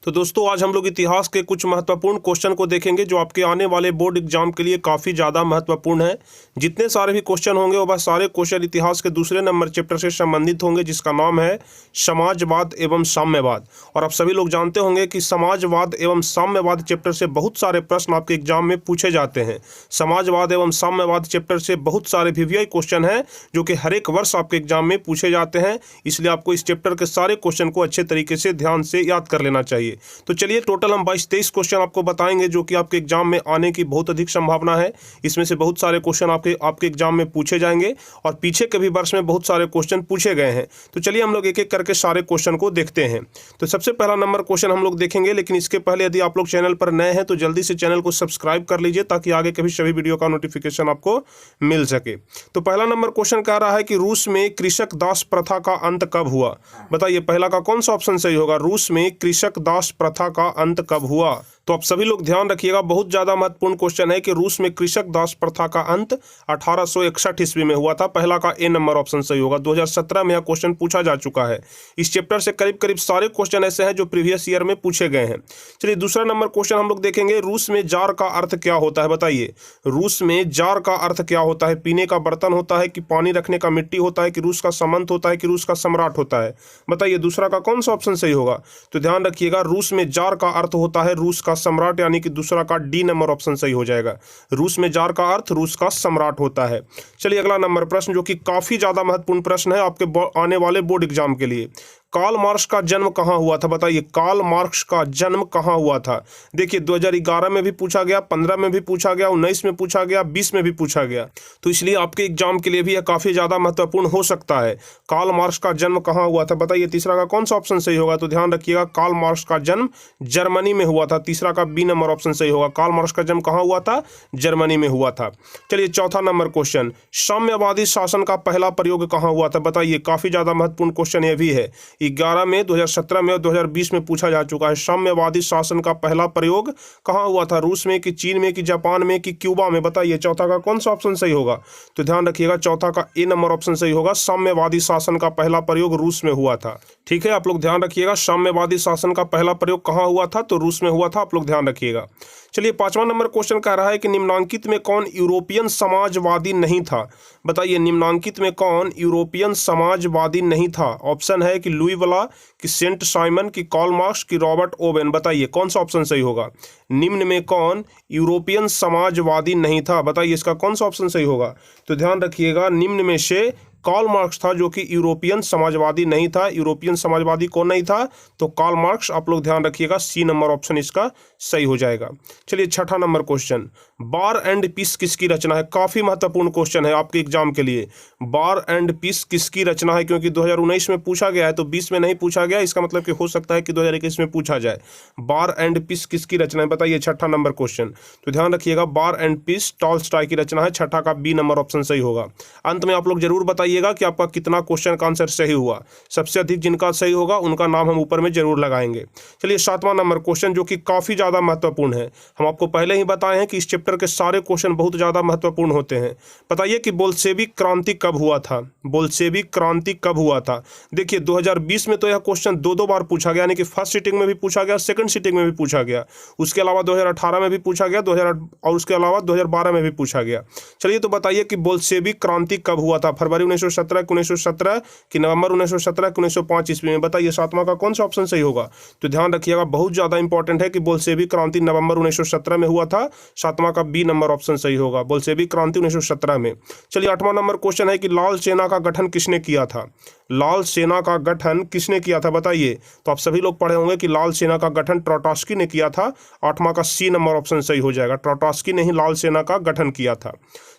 तो दोस्तों आज हम लोग इतिहास के कुछ महत्वपूर्ण क्वेश्चन को देखेंगे जो आपके आने वाले बोर्ड एग्जाम के लिए काफ़ी ज़्यादा महत्वपूर्ण है। जितने सारे भी क्वेश्चन होंगे वो बस सारे क्वेश्चन इतिहास के दूसरे नंबर चैप्टर से संबंधित होंगे, जिसका नाम है समाजवाद एवं साम्यवाद। और आप सभी लोग जानते होंगे कि समाजवाद एवं साम्यवाद चैप्टर से बहुत सारे प्रश्न आपके एग्जाम में पूछे जाते हैं। समाजवाद एवं साम्यवाद चैप्टर से बहुत सारे VVI क्वेश्चन हैं जो कि हर एक वर्ष आपके एग्जाम में पूछे जाते हैं, इसलिए आपको इस चैप्टर के सारे क्वेश्चन को अच्छे तरीके से ध्यान से याद कर लेना चाहिए। तो चलिए टोटल हम 22-23 क्वेश्चन आपको बताएंगे जो कि आपके एग्जाम में आने की बहुत अधिक संभावना है। इसमें से बहुत सारे क्वेश्चन आपके एग्जाम में पूछे जाएंगे और पीछे के भी वर्ष में बहुत सारे क्वेश्चन पूछे गए हैं। तो चलिए हम लोग एक एक करके सारे क्वेश्चन को देखते हैं। तो सबसे पहला नंबर क्वेश्चन हम लोग देखेंगे, लेकिन इसके पहले यदि आप लोग चैनल पर नए हैं तो जल्दी से चैनल को सब्सक्राइब कर लीजिए ताकि आगे के भी सभी वीडियो का नोटिफिकेशन आपको मिल सके। तो पहला नंबर क्वेश्चन कह रहा है कि रूस में कृषक दास प्रथा का अंत कब हुआ। बताइए पहला का कौन सा ऑप्शन सही होगा। रूस में कृषक दास प्रथा का अंत कब हुआ। तो आप सभी लोग ध्यान रखिएगा, बहुत ज़्यादा महत्वपूर्ण क्वेश्चन है कि रूस में कृषक दास प्रथा का अंत 1861 ईस्वी में हुआ था। पहला का ए नंबर ऑप्शन सही होगा। 2017 में यह क्वेश्चन पूछा जा चुका है। इस चैप्टर से करीब करीब सारे क्वेश्चन ऐसे हैं जो प्रीवियस ईयर में पूछे गए हैं। चलिए दूसरा नंबर क्वेश्चन हम लोग देखेंगे, रूस में जार का अर्थ क्या होता है। बताइए रूस में जार का अर्थ क्या होता है। पीने का बर्तन होता है कि पानी रखने का मिट्टी होता है कि रूस का सामंत होता है कि रूस का सम्राट होता है। बताइए दूसरा का कौन सा ऑप्शन सही होगा। तो ध्यान रखिएगा, रूस में जार का अर्थ होता है रूस का सम्राट, यानी कि दूसरा का डी नंबर ऑप्शन सही हो जाएगा। रूस में जार का अर्थ रूस का सम्राट होता है। चलिए अगला नंबर प्रश्न जो कि काफी ज्यादा महत्वपूर्ण प्रश्न है आपके आने वाले बोर्ड एग्जाम के लिए। कार्ल मार्क्स का जन्म कहाँ हुआ था। बताइए कार्ल मार्क्स का जन्म कहाँ हुआ था। देखिए 2011 में भी पूछा गया, 15 में भी पूछा गया, 19 में पूछा गया, 20 में भी पूछा गया। तो इसलिए आपके एग्जाम के लिए भी यह काफी ज्यादा महत्वपूर्ण हो सकता है। कार्ल मार्क्स का जन्म कहाँ हुआ था। बताइए तीसरा का कौन सा ऑप्शन सही होगा। तो ध्यान रखिएगा, कार्ल मार्क्स का जन्म जर्मनी में हुआ था। तीसरा का बी नंबर ऑप्शन सही होगा। कार्ल मार्क्स का जन्म कहाँ हुआ था, जर्मनी में हुआ था। चलिए चौथा नंबर क्वेश्चन, साम्यवादी शासन का पहला प्रयोग कहाँ हुआ था। बताइए काफी ज्यादा महत्वपूर्ण क्वेश्चन यह भी है। 11 में, 2017 में और 2020 में पूछा जा चुका है। साम्यवादी शासन का पहला प्रयोग कहाँ हुआ था। रूस में कि चीन में कि जापान में कि क्यूबा में। बताइए चौथा का कौन सा ऑप्शन सही होगा। तो ध्यान रखिएगा चौथा का ए नंबर ऑप्शन सही होगा। साम्यवादी शासन का पहला प्रयोग रूस में हुआ था। ठीक है, आप लोग ध्यान रखिएगा, साम्यवादी शासन का पहला प्रयोग कहाँ हुआ था, तो रूस में हुआ था। आप लोग ध्यान रखिएगा। चलिए पांचवा नंबर क्वेश्चन कह रहा है कि निम्नांकित में कौन यूरोपियन समाजवादी नहीं था। बताइए निम्नांकित में कौन यूरोपियन समाजवादी नहीं था। ऑप्शन है कि लुई वला, कि सेंट साइमन, कि कार्ल मार्क्स, कि रॉबर्ट ओवेन। बताइए कौन सा ऑप्शन सही होगा। निम्न में कौन यूरोपियन समाजवादी नहीं था। बताइए इसका कौन सा ऑप्शन सही होगा। तो ध्यान रखिएगा, निम्न में से कार्ल मार्क्स था जो कि यूरोपियन समाजवादी नहीं था। यूरोपियन समाजवादी कौन नहीं था, तो कार्ल मार्क्स। आप लोग ध्यान रखिएगा, सी नंबर ऑप्शन इसका सही हो जाएगा। चलिए छठा number question, war and peace किसकी रचना है। काफी महत्वपूर्ण क्वेश्चन है आपके एग्जाम के लिए। बार एंड पीस किसकी रचना है, क्योंकि 2019 में पूछा गया है तो 20 में नहीं पूछा गया, इसका मतलब कि हो सकता है कि 2021 में पूछा जाए। बार एंड पीस किसकी रचना है। बताइए छठा नंबर क्वेश्चन। तो ध्यान रखिएगा, बार एंड पीस टॉल्स्टॉय की रचना है। छठा का बी नंबर ऑप्शन सही होगा। अंत में आप लोग जरूर बताइए कि आपका कितना क्वेश्चन का आंसर सही हुआ। सबसे अधिक जिनका सही होगा उनका नाम हम ऊपर में जरूर लगाएंगे। चलिए सातवां नंबर क्वेश्चन जो कि काफी ज्यादा महत्वपूर्ण है। हम आपको पहले ही बताए हैं कि इस चैप्टर के सारे क्वेश्चन बहुत ज्यादा महत्वपूर्ण होते हैं। बताइए कि बोल्शेविक क्रांति कब हुआ था। बोल्शेविक क्रांति कब हुआ था। देखिए 2020 में तो यह क्वेश्चन दो बार पूछा गया, यानी कि फर्स्ट सीटिंग में भी पूछा गया, सेकंड सीटिंग में भी पूछा गया। उसके अलावा 2018 में भी पूछा गया, 2000 और उसके अलावा 2012 में भी पूछा गया। चलिए तो बताइए कि बोल्शेविक क्रांति कब हुआ था। फरवरी 1917 1917 कि नवंबर 1917 कि 1905 ईस्वी में। बताइए सातवां का कौन सा ऑप्शन सही होगा। तो ध्यान रखिएगा, बहुत ज्यादा इंपॉर्टेंट है कि बोल्शेविक क्रांति नवंबर 1917 में हुआ था। सातवां का बी नंबर ऑप्शन सही होगा, बोल्शेविक क्रांति 1917 में। चलिए आठवां नंबर क्वेश्चन है कि लाल सेना का गठन किसने किया था। लाल सेना का गठन किसने किया था। बताइए, तो आप सभी लोग पढ़े होंगे कि लाल सेना का गठन ट्रोट्स्की ने किया था। आठवां का सी नंबर ऑप्शन सही हो जाएगा, ट्रोट्स्की ने ही लाल सेना का गठन किया था।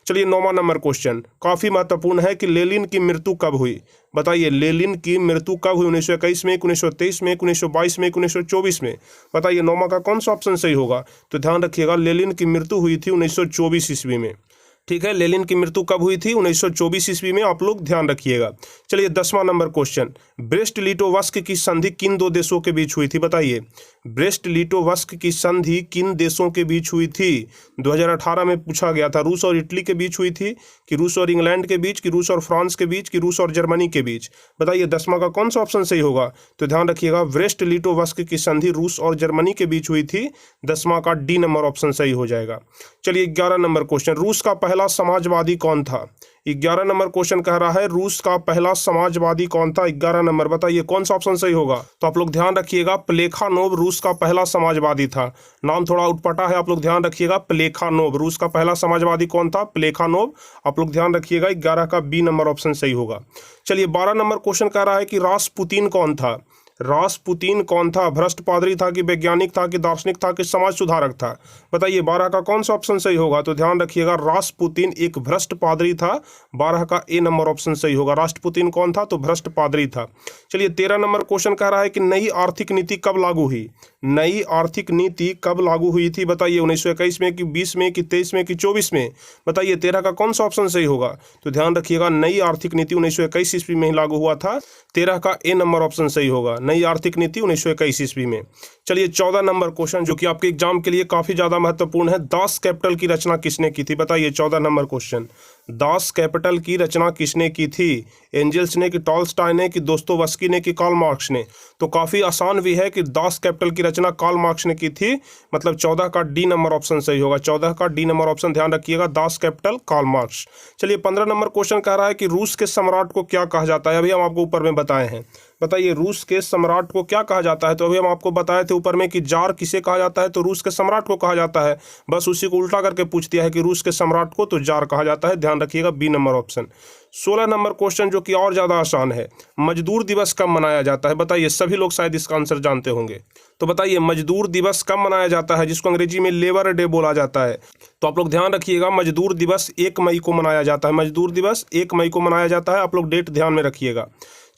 चलिए नौवां नंबर क्वेश्चन काफी महत्वपूर्ण है कि लेनिन की मृत्यु कब हुई। बताइए लेनिन की मृत्यु कब हुई। 1921 में, 1923 में, 1922 में, 1924 में। बताइए नौवां का कौन सा ऑप्शन सही होगा। तो ध्यान रखिएगा, लेनिन की मृत्यु हुई थी 1924 ईस्वी में। ठीक है, लेनिन की मृत्यु कब हुई थी? 1924 ईस्वी में, आप लोग ध्यान रखिएगा। चलिए 10वां नंबर क्वेश्चन, ब्रेस्ट लिटोवस्क की संधि किन दो देशों के बीच हुई थी? बताइए, ब्रेस्ट लिटोवस्क की संधि किन देशों के बीच हुई थी? 2018 में पूछा गया था। रूस और इटली के बीच हुई थी, कि रूस और इंग्लैंड के बीच, कि रूस और फ्रांस के बीच, कि रूस और जर्मनी के बीच? बताइए 10वां का कौन सा ऑप्शन सही होगा? तो ध्यान रखिएगा, ब्रेस्ट लिटोवस्क की संधि रूस और जर्मनी के बीच हुई थी। 10वां का डी नंबर ऑप्शन सही हो जाएगा। चलिए 11 नंबर क्वेश्चन, रूस का पहला समाजवादी कौन था? 11 नंबर क्वेश्चन कह रहा है रूस का पहला समाजवादी कौन था? 11 नंबर, बताइए कौन सा ऑप्शन सही होगा? तो आप लोग ध्यान रखिएगा, प्लेखानोव रूस का पहला समाजवादी था। नाम थोड़ा उटपटा है, आप लोग ध्यान रखिएगा। प्लेखानोव, रूस का पहला समाजवादी कौन था? प्लेखानोव, आप लोग ध्यान रखिएगा। 11 का बी नंबर ऑप्शन सही होगा। चलिए 12 नंबर क्वेश्चन कह रहा है कि रासपुतीन कौन था? रासपुतीन कौन था? भ्रष्ट पादरी था, कि वैज्ञानिक था, कि दार्शनिक था, कि समाज सुधारक था? बताइए 12 का कौन सा ऑप्शन सही होगा? तो ध्यान रखिएगा, रासपुतीन एक भ्रष्ट पादरी था। 12 का ए नंबर ऑप्शन सही होगा। रासपुतीन कौन था? तो भ्रष्ट पादरी था। चलिए 13 नंबर क्वेश्चन कह रहा है कि नई आर्थिक नीति कब लागू हुई? नई आर्थिक नीति कब लागू हुई थी? बताइए 1921 में, कि 20 में, कि 23 में, कि 24 में? बताइए 13 का कौन सा ऑप्शन सही होगा? तो ध्यान रखिएगा, नई आर्थिक नीति 1921 ईस्वी में ही लागू हुआ था। 13 का ए नंबर ऑप्शन सही होगा। नई आर्थिक नीति 1921 ईस्वी में। चलिए 14 नंबर क्वेश्चन, जो कि आपके एग्जाम के लिए काफी ज्यादा महत्वपूर्ण है, दास कैपिटल की रचना किसने की थी? बताइए 14 नंबर क्वेश्चन, दास कैपिटल की रचना किसने की थी? एंजल्स ने, कि टॉल्स्टॉय ने, कि दोस्तोवस्की ने, कि कार्ल मार्क्स ने? तो काफी आसान भी है कि दास कैपिटल की रचना कार्ल मार्क्स ने की थी। मतलब 14 का डी नंबर ऑप्शन सही होगा। 14 का डी नंबर ऑप्शन ध्यान रखिएगा, दास कैपिटल कार्ल मार्क्स। चलिए 15 नंबर क्वेश्चन कह रहा है कि रूस के सम्राट को क्या कहा जाता है? अभी हम आपको ऊपर में बताए हैं। बताइए रूस के सम्राट को क्या कहा जाता है? तो अभी हम आपको बताए थे ऊपर में कि जार किसे कहा जाता है, तो रूस के सम्राट को कहा जाता है। बस उसी को उल्टा करके पूछ दिया है कि रूस के सम्राट को तो जार कहा जाता है। ध्यान रखिएगा, B number option. 16 number question, जो कि और ज्यादा आसान है, मजदूर दिवस कब मनाया जाता है? बताइए, सभी लोग शायद इसका आंसर जानते होंगे। तो बताइए मजदूर दिवस कब मनाया जाता है, जिसको अंग्रेजी में लेबर डे बोला जाता है? तो आप लोग ध्यान रखिएगा, मजदूर दिवस 1 मई को मनाया जाता है। मजदूर दिवस 1 मई को मनाया जाता है। आप लोग डेट ध्यान में रखिएगा।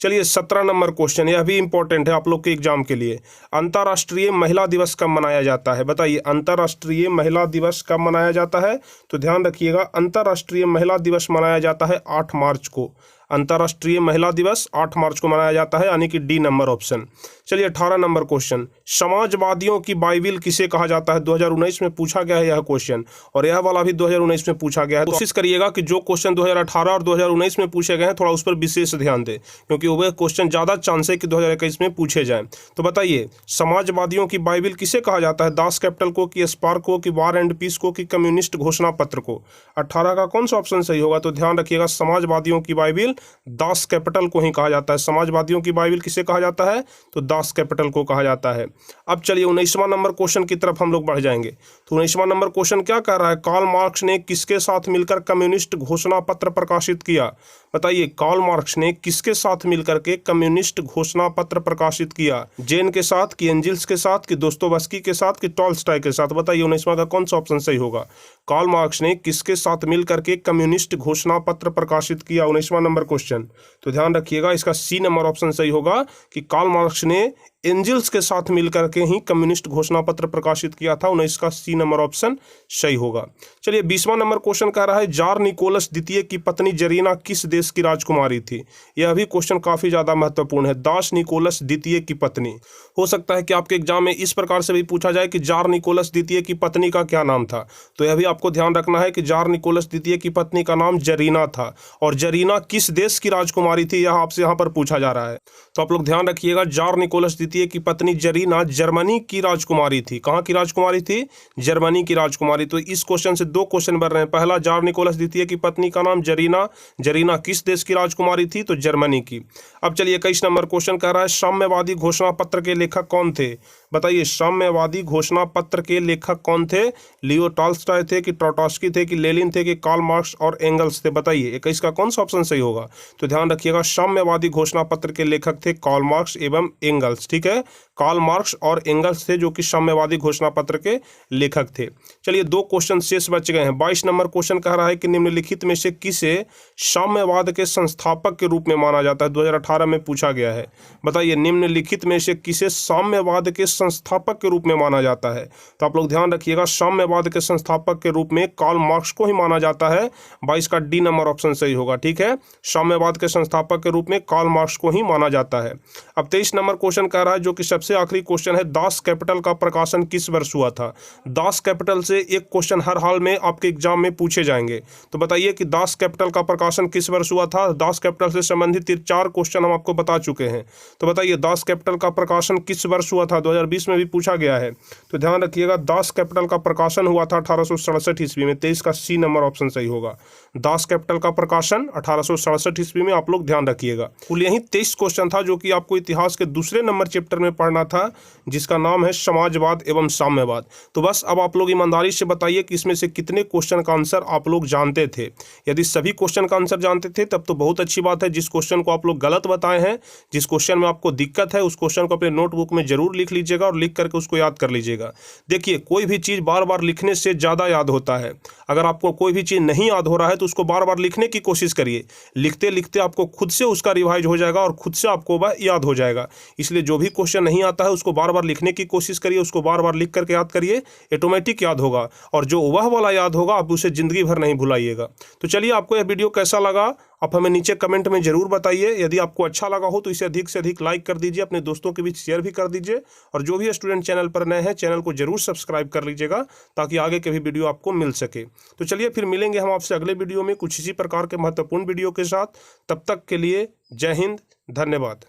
चलिए 17 नंबर क्वेश्चन, यह भी इंपॉर्टेंट है आप लोग के एग्जाम के लिए। अंतर्राष्ट्रीय महिला दिवस कब मनाया जाता है? बताइए अंतर्राष्ट्रीय महिला दिवस कब मनाया जाता है? तो ध्यान रखिएगा, अंतर्राष्ट्रीय महिला दिवस मनाया जाता है 8 मार्च को। अंतर्राष्ट्रीय महिला दिवस 8 मार्च को मनाया जाता है, यानी कि डी नंबर ऑप्शन। चलिए 18 नंबर क्वेश्चन, समाजवादियों की बाइबिल किसे कहा जाता है? 2019 में पूछा गया है यह क्वेश्चन, और यह वाला भी 2019 में पूछा गया है। तो कोशिश करिएगा कि जो क्वेश्चन 2018 और 2019 में पूछे गए हैं थोड़ा उस पर विशेष ध्यान दें, क्योंकि वह क्वेश्चन ज़्यादा चांस है कि 2021 में पूछे जाएं। तो बताइए समाजवादियों की बाइबिल किसे कहा जाता है? दास कैपिटल को, कि स्पार्क को, कि वार एंड पीस को, कि कम्युनिस्ट घोषणा पत्र को? 18 का कौन सा ऑप्शन सही होगा? तो ध्यान रखिएगा, समाजवादियों की बाइबिल दास कैपिटल को ही कहा जाता है। समाजवादियों की बाइबिल किसे कहा जाता है? तो दास कैपिटल को कहा जाता है। अब चलिए 19वां नंबर क्वेश्चन की तरफ हम लोग बढ़ जाएंगे। तो 19वां नंबर क्वेश्चन क्या कह रहा है? कार्ल मार्क्स ने किसके साथ मिलकर कम्युनिस्ट घोषणा पत्र प्रकाशित किया? बताइए कार्ल मार्क्स ने किसके साथ मिलकर के कम्युनिस्ट घोषणा पत्र प्रकाशित किया? जेन के साथ, कि एंजल्स के साथ, कि दोस्तोवस्की के साथ, कि टॉल्स्टॉय के साथ? बताइए 19वां का कौन सा ऑप्शन सही होगा? कार्ल मार्क्स ने किसके साथ मिलकर के कम्युनिस्ट घोषणा पत्र प्रकाशित किया? 19वां नंबर क्वेश्चन। तो ध्यान रखिएगा, इसका सी नंबर ऑप्शन सही होगा, कि कार्ल मार्क्स ने एंजल्स के साथ मिलकर के ही कम्युनिस्ट घोषणा पत्र प्रकाशित किया था। 19 का सी नंबर ऑप्शन सही होगा। चलिए 20वां नंबर क्वेश्चन कह रहा है जार निकोलस द्वितीय की पत्नी जरीना किस देश की राजकुमारी थी? यह भी क्वेश्चन काफी ज्यादा महत्वपूर्ण है। दास निकोलस द्वितीय की पत्नी, हो सकता है कि आपके एग्जाम में इस प्रकार से भी पूछा जाए कि जार निकोलस द्वितीय की पत्नी का क्या नाम था। तो यह भी आपको ध्यान रखना है कि जार निकोलस द्वितीय की पत्नी का नाम जरीना था, और जरीना किस देश की राजकुमारी थी यह आपसे यहाँ पर पूछा जा रहा है। तो आप लोग ध्यान रखिएगा, जार निकोलस द्वितीय की पत्नी जरीना जर्मनी की राजकुमारी थी। कहाँ की राजकुमारी थी? जर्मनी की राजकुमारी। तो इस क्वेश्चन से दो क्वेश्चन बन रहे हैं। पहला, जार निकोलस द्वितीय की पत्नी का नाम जरीना, जरीना किस देश की राजकुमारी थी? तो जर्मनी की। अब चलिए 21 नंबर क्वेश्चन कह रहा है साम्यवादी घोषणा पत्र के लेखक कौन थे? बताइए साम्यवादी घोषणा पत्र के लेखक कौन थे? लियो टॉल्स्टॉय थे, कि ट्रोट्स्की थे, कि लेनिन थे, कि कार्ल मार्क्स और एंगल्स थे? बताइए 21 का कौन सा ऑप्शन सही होगा? तो ध्यान रखिएगा, साम्यवादी घोषणा पत्र के लेखक थे कार्ल मार्क्स एवं एंगल्स। ठीक है, कार्ल मार्क्स और एंगल्स थे जो कि साम्यवादी घोषणा पत्र के लेखक थे। चलिए दो क्वेश्चन शेष बच गए हैं। 22 नंबर क्वेश्चन कह रहा है कि निम्नलिखित में से किसे साम्यवाद के संस्थापक के रूप में माना जाता है? 2018 में पूछा गया है। बताइए निम्नलिखित में से किसे साम्यवाद के संस्थापक के रूप में माना जाता है? तो आप लोग ध्यान रखिएगा, साम्यवाद के संस्थापक के रूप में कार्ल मार्क्स को ही माना जाता है। 22 का डी नंबर ऑप्शन सही होगा। ठीक है, साम्यवाद के संस्थापक के रूप में कार्ल मार्क्स को ही माना जाता है। अब 23 नंबर क्वेश्चन कह रहा है, जो कि सबसे आखिरी क्वेश्चन है, दास कैपिटल का प्रकाशन किस वर्ष हुआ था? दास कैपिटल से एक क्वेश्चन हर हाल में आपके एग्जाम में पूछे जाएंगे। तो बताइए कि दास कैपिटल का प्रकाशन किस वर्ष हुआ था? दास कैपिटल से संबंधित 4 क्वेश्चन हम आपको बता चुके हैं। तो बताइए दास कैपिटल का प्रकाशन किस वर्ष हुआ था? 2020 में भी पूछा गया है। तो ध्यान रखिएगा, दास कैपिटल का प्रकाशन हुआ था 1867 ईस्वी में। 23 का सी नंबर ऑप्शन सही होगा। दास कैपिटल का प्रकाशन 1867 ईस्वी में, आप लोग ध्यान रखिएगा। कुल यही 23 क्वेश्चन था जो कि आपको इतिहास के दूसरे नंबर चैप्टर में पढ़ना था, जिसका नाम है समाजवाद एवं साम्यवाद। तो बस अब आप लोग ईमानदारी से बताइए कि इसमें से कितने क्वेश्चन का आंसर आप लोग जानते थे। यदि सभी क्वेश्चन का आंसर जानते थे तब तो बहुत अच्छी बात है। जिस क्वेश्चन को आप लोग गलत बताए हैं, जिस क्वेश्चन में आपको दिक्कत है, उस क्वेश्चन को अपने नोटबुक में जरूर लिख लीजिएगा और लिख करके उसको याद कर लीजिएगा। देखिए, कोई भी चीज़ बार बार लिखने से ज़्यादा याद होता है। अगर आपको कोई भी चीज़ नहीं याद हो रहा है तो उसको बार बार लिखने की कोशिश करिए। लिखते लिखते आपको खुद से उसका रिवाइज हो जाएगा और खुद से आपको वह याद हो जाएगा। इसलिए जो भी क्वेश्चन नहीं आता है उसको बार बार लिखने की कोशिश करिए, उसको बार बार लिख करके याद करिए, ऑटोमेटिक याद होगा। और जो वह वाला याद होगा आप उसे ज़िंदगी भर नहीं भुलाइएगा। तो चलिए, आपको यह वीडियो कैसा लगा आप हमें नीचे कमेंट में ज़रूर बताइए। यदि आपको अच्छा लगा हो तो इसे अधिक से अधिक लाइक कर दीजिए, अपने दोस्तों के बीच शेयर भी कर दीजिए। और जो भी स्टूडेंट चैनल पर नए हैं, चैनल को जरूर सब्सक्राइब कर लीजिएगा ताकि आगे के भी वीडियो आपको मिल सके। तो चलिए, फिर मिलेंगे हम आपसे अगले वीडियो में कुछ इसी प्रकार के महत्वपूर्ण वीडियो के साथ। तब तक के लिए जय हिंद, धन्यवाद।